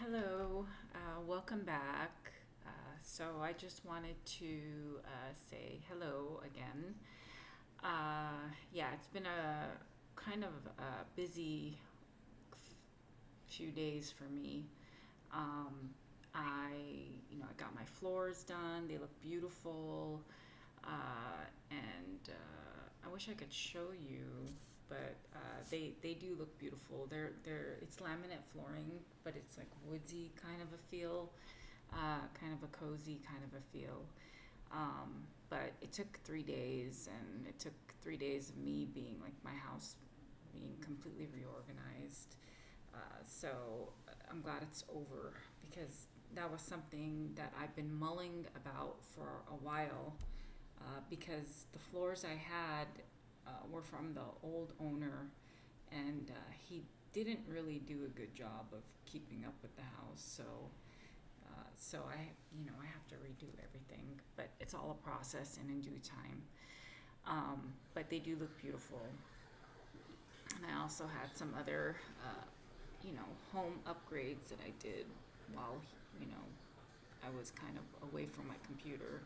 Hello, welcome back. So I just wanted to say hello again. Yeah, it's been a kind of a busy few days for me. Um, I got my floors done. They look beautiful, and I wish I could show you, but they do look beautiful. It's laminate flooring, but it's like woodsy kind of a feel, kind of a cozy kind of a feel. But it took 3 days, and it took 3 days of me being like my house being completely reorganized. So I'm glad it's over because that was something that I've been mulling about for a while, because the floors I had were from the old owner, and he didn't really do a good job of keeping up with the house. So I have to redo everything, but it's all a process and in due time. But they do look beautiful. And I also had some other, home upgrades that I did while, you know, I was kind of away from my computer.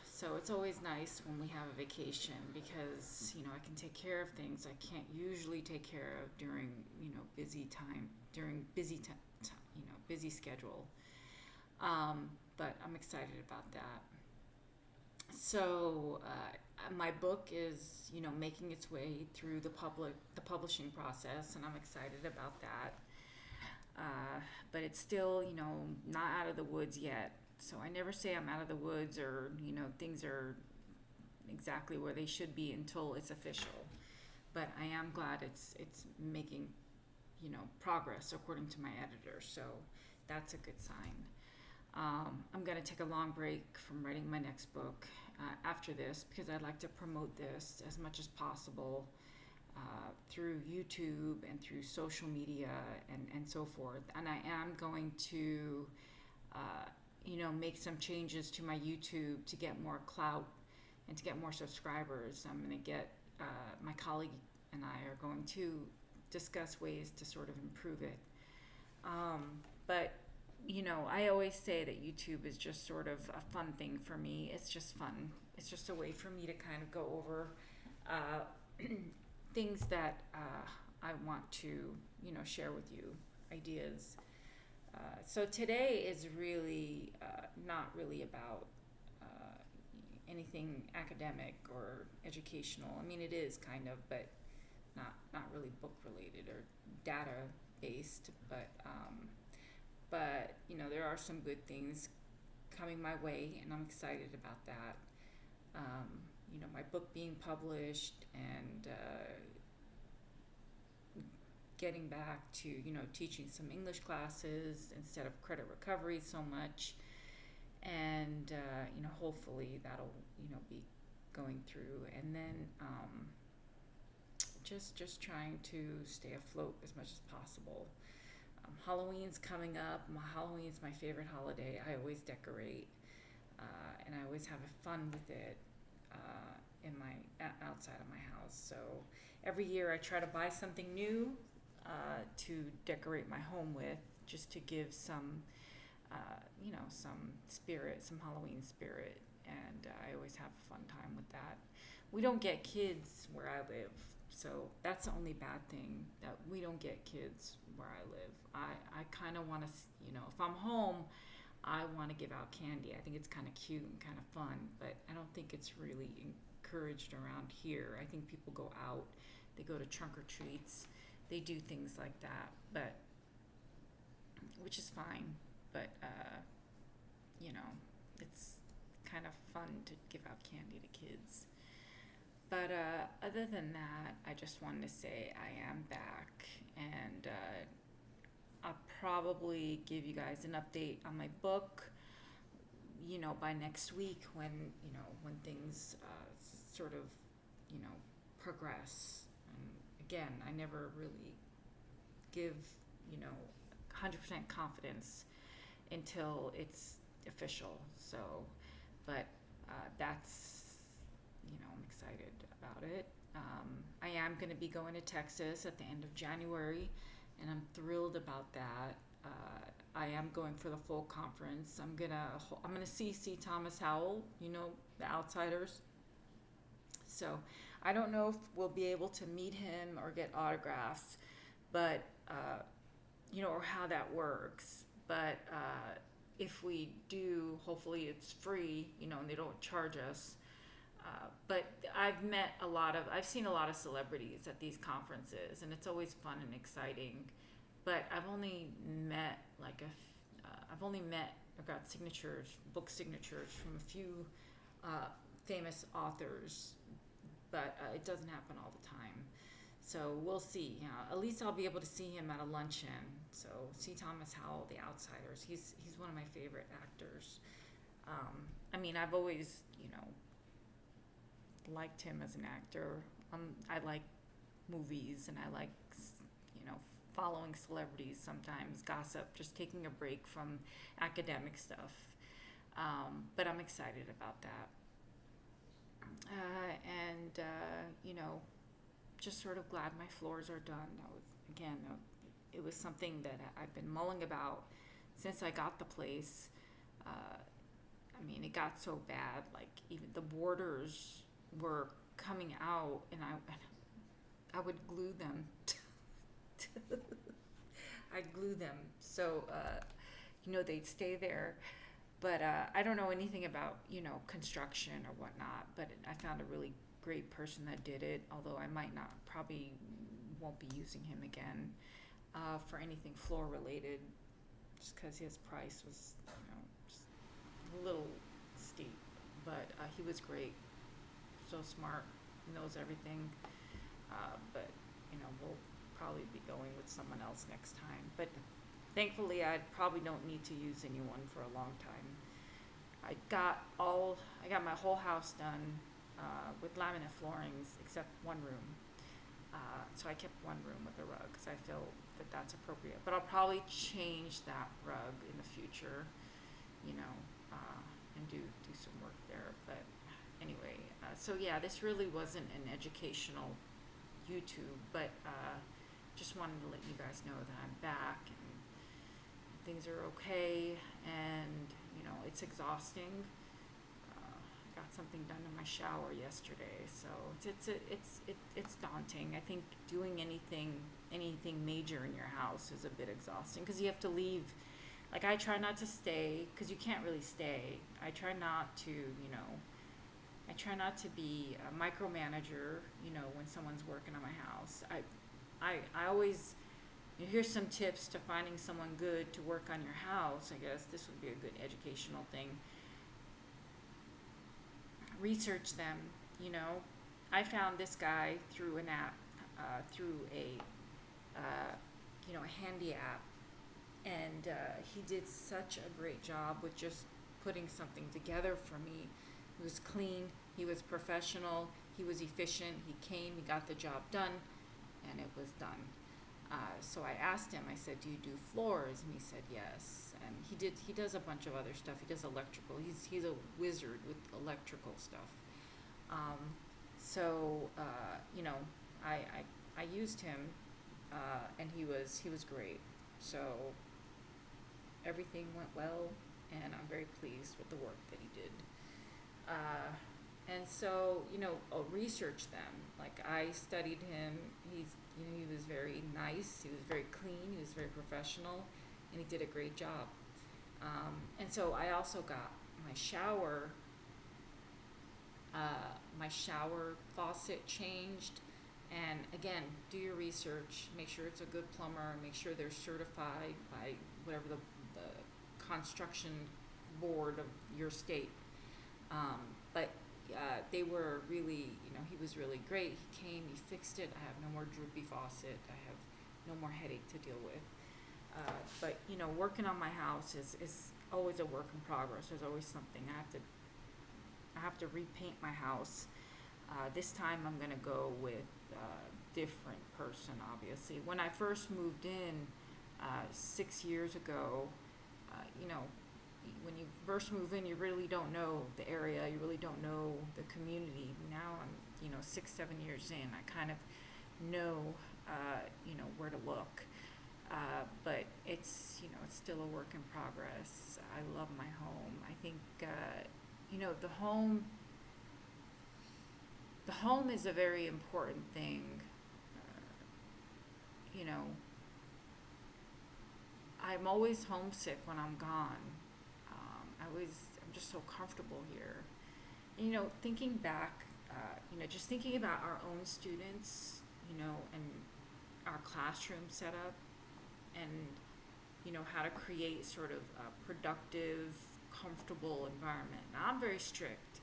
So it's always nice when we have a vacation because I can take care of things I can't usually take care of during busy time during busy schedule. But I'm excited about that. So my book is making its way through the publishing process, and I'm excited about that. But it's still not out of the woods yet. So I never say I'm out of the woods, or things are exactly where they should be until it's official. But I am glad it's making progress according to my editor. So that's a good sign. I'm going to take a long break from writing my next book after this because I'd like to promote this as much as possible through YouTube and through social media and so forth. And I am going to, make some changes to my YouTube to get more clout and to get more subscribers. I'm going to get, my colleague and I are going to discuss ways to sort of improve it. But I always say that YouTube is just sort of a fun thing for me. It's just fun. It's just a way for me to kind of go over things that I want to, share with you, ideas. So today is really not really about anything academic or educational. I mean, it is kind of, but not really book related or data based. But there are some good things coming my way, and I'm excited about that. My book being published, and getting back to teaching some English classes instead of credit recovery so much, and hopefully that'll be going through, and then just trying to stay afloat as much as possible. Halloween's coming up. Halloween's my favorite holiday. I always decorate, and I always have fun with it in my outside of my house. So every year I try to buy something new to decorate my home with, just to give some, some spirit, some Halloween spirit. And I always have a fun time with that. We don't get kids where I live, so that's the only bad thing, that we don't get kids where I live. I kind of want to, if I'm home, I want to give out candy. I think it's kind of cute and kind of fun, but I don't think it's really encouraged around here. I think people go out, they go to trunk or treats, they do things like that, but which is fine. But it's kind of fun to give out candy to kids. But other than that, I just wanted to say I am back, and I'll probably give you guys an update on my book, by next week, when things sort of, progress. Again, I never really give, 100% confidence until it's official. So, but that's, I'm excited about it. I am going to be going to Texas at the end of January and I'm thrilled about that. I am going for the full conference. I'm gonna see Thomas Howell, the Outsiders. So I don't know if we'll be able to meet him or get autographs, but or how that works. But if we do, hopefully it's free, and they don't charge us. But I've seen a lot of celebrities at these conferences, and it's always fun and exciting. But I've only met or got book signatures from a few famous authors, but it doesn't happen all the time. So we'll see. At least I'll be able to see him at a luncheon. So see Thomas Howell, The Outsiders. He's one of my favorite actors. I've always liked him as an actor. I like movies, and I like following celebrities sometimes, gossip, just taking a break from academic stuff. But I'm excited about that. And just sort of glad my floors are done. That was, again, it was something that I've been mulling about since I got the place. It got so bad, like even the borders were coming out, and I would glue them. I glue them so they'd stay there. But I don't know anything about construction or whatnot. But I found a really great person that did it. Although I probably won't be using him again for anything floor related, just because his price was just a little steep. But he was great, so smart, knows everything. But we'll probably be going with someone else next time. But thankfully, I probably don't need to use anyone for a long time. I got my whole house done with laminate floorings except one room. So I kept one room with a rug because I feel that that's appropriate. But I'll probably change that rug in the future, and do some work there. But anyway, so yeah, this really wasn't an educational YouTube, but just wanted to let you guys know that I'm back and things are okay, and it's exhausting. Got something done in my shower yesterday, so it's daunting. I think doing anything major in your house is a bit exhausting because you have to leave. Like, I try not to stay because you can't really stay. I try not to be a micromanager, when someone's working on my house. I always, here's some tips to finding someone good to work on your house. I guess this would be a good educational thing. Research them, I found this guy through an app, through a handy app, and he did such a great job with just putting something together for me. He was clean, he was professional, he was efficient, he came, he got the job done, and it was done. So I asked him, I said, do you do floors? And he said yes. And he does a bunch of other stuff. He does electrical. He's a wizard with electrical stuff. I used him, and he was great. So everything went well, and I'm very pleased with the work that he did. And so, research them. Like, I studied him. He was very nice. He was very clean. He was very professional, and he did a great job. And so I also got my shower faucet changed. And again, do your research. Make sure it's a good plumber. Make sure they're certified by whatever the construction board of your state. But they were really, he was really great. He came, he fixed it. I have no more droopy faucet. I have no more headache to deal with. But working on my house is always a work in progress. There's always something. I have to repaint my house. This time I'm gonna go with a different person, obviously. When I first moved in 6 years ago, when you first move in, you really don't know the area. You really don't know the community. Now I'm 6-7 years in. I kind of know where to look. But it's, it's still a work in progress. I love my home. I think, the home is a very important thing. You know, I'm always homesick when I'm gone. I'm just so comfortable here. Thinking back, just thinking about our own students, and our classroom setup, and how to create sort of a productive, comfortable environment. Now, I'm very strict.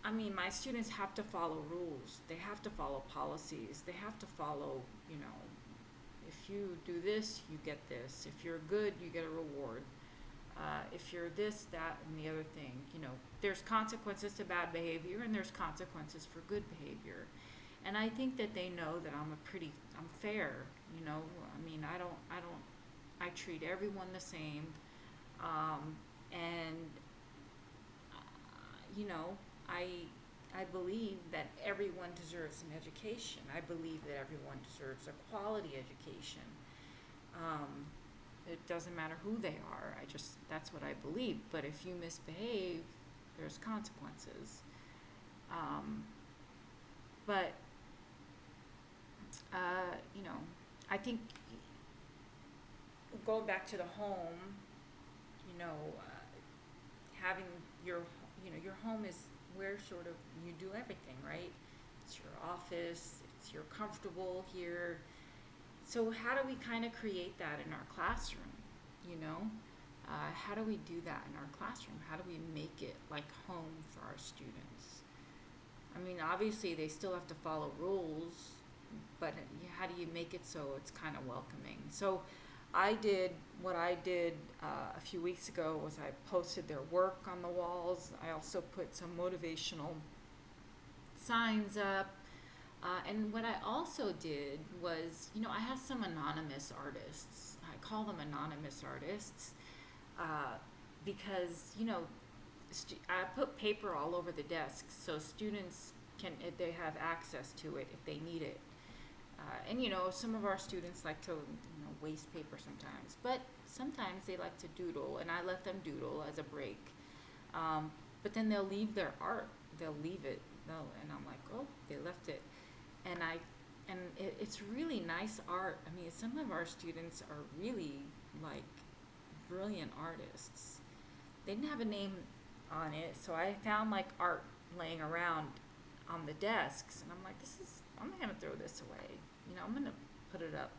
I mean, my students have to follow rules. They have to follow policies. They have to follow, if you do this, you get this. If you're good, you get a reward. If you're this, that, and the other thing, there's consequences to bad behavior and there's consequences for good behavior. And I think that they know that I'm fair, I mean, I treat everyone the same. And, you know, I, I believe that everyone deserves an education. I believe that everyone deserves a quality education. Um, it doesn't matter who they are. That's what I believe. But if you misbehave, there's consequences. Um, but, you know, I think going back to the home, having your home is where sort of you do everything, right? It's your office, you're comfortable here. So how do we kind of create that in our classroom, you know? How do we do that in our classroom? How do we make it like home for our students? I mean, obviously they still have to follow rules, but how do you make it so it's kind of welcoming? So what I did a few weeks ago was I posted their work on the walls. I also put some motivational signs up. And what I also did was, I have some anonymous artists. I call them anonymous artists because, I put paper all over the desks so students they have access to it if they need it. And some of our students like to waste paper sometimes, but sometimes they like to doodle, and I let them doodle as a break. But then they'll leave their art. They'll leave it. And I'm like, oh, they left it. And it's really nice art. I mean, some of our students are really like brilliant artists. They didn't have a name on it, so I found like art laying around on the desks, and I'm like, I'm not gonna throw this away. I'm gonna put it up.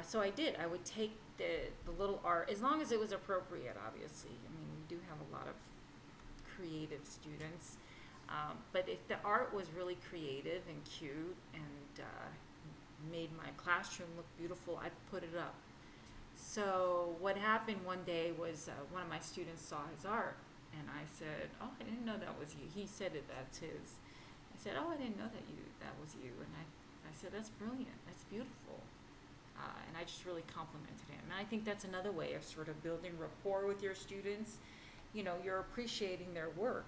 So I did. I would take the little art, as long as it was appropriate, obviously. I mean, we do have a lot of creative students. But if the art was really creative and cute and made my classroom look beautiful, I'd put it up. So what happened one day was one of my students saw his art, and I said, "Oh, I didn't know that was you." He said that's his. I said, "Oh, I didn't know that was you." And I said, "That's brilliant. That's beautiful." And I just really complimented him. And I think that's another way of sort of building rapport with your students. You're appreciating their work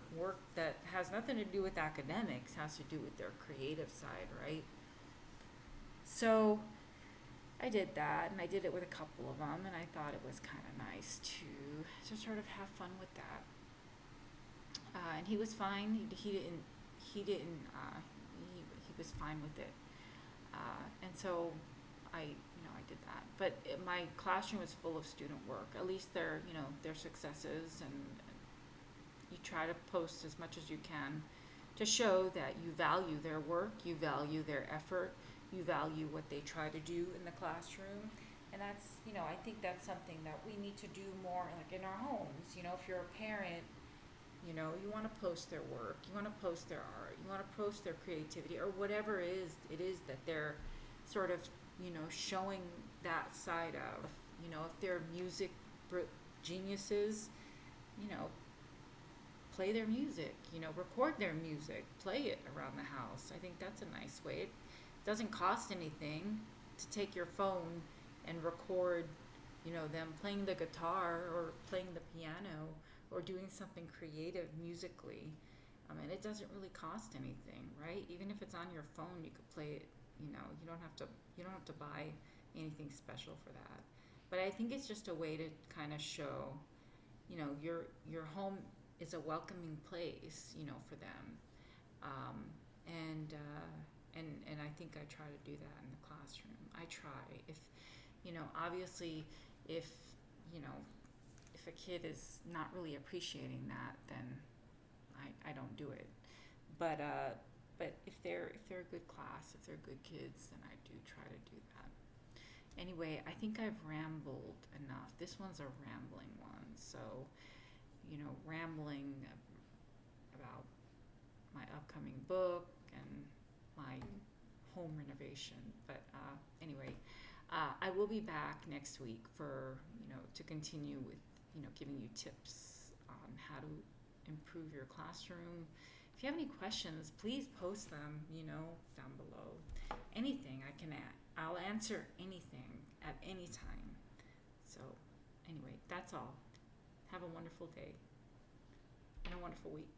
that has nothing to do with academics, has to do with their creative side, right? So I did that, and I did it with a couple of them, and I thought it was kind of nice to sort of have fun with that. And he was fine. He was fine with it. And so I did that. But my classroom is full of student work. At least their successes, and you try to post as much as you can to show that you value their work, you value their effort, you value what they try to do in the classroom. And that's, I think that's something that we need to do more, like in our homes. If you're a parent, you want to post their work, you want to post their art, you want to post their creativity, or whatever it is that they're sort of, showing that side of. If they're music geniuses, play their music, record their music, play it around the house. I think that's a nice way. It doesn't cost anything to take your phone and record, them playing the guitar or playing the piano or doing something creative musically. I mean, it doesn't really cost anything, right? Even if it's on your phone, you could play it. You don't have to buy anything special for that. But I think it's just a way to kind of show, your home is a welcoming place, for them. Um, and I think I try to do that in the classroom. I try. If obviously, if you know, if a kid is not really appreciating that, then I don't do it. But if they're a good class, if they're good kids, then I do try to do that. Anyway, I think I've rambled enough. This one's a rambling one, so rambling about my upcoming book and my home renovation. But anyway, I will be back next week for to continue with giving you tips on how to improve your classroom. If you have any questions, please post them down below. Anything I can add, I'll answer anything at any time. So anyway, that's all. Have a wonderful day and a wonderful week.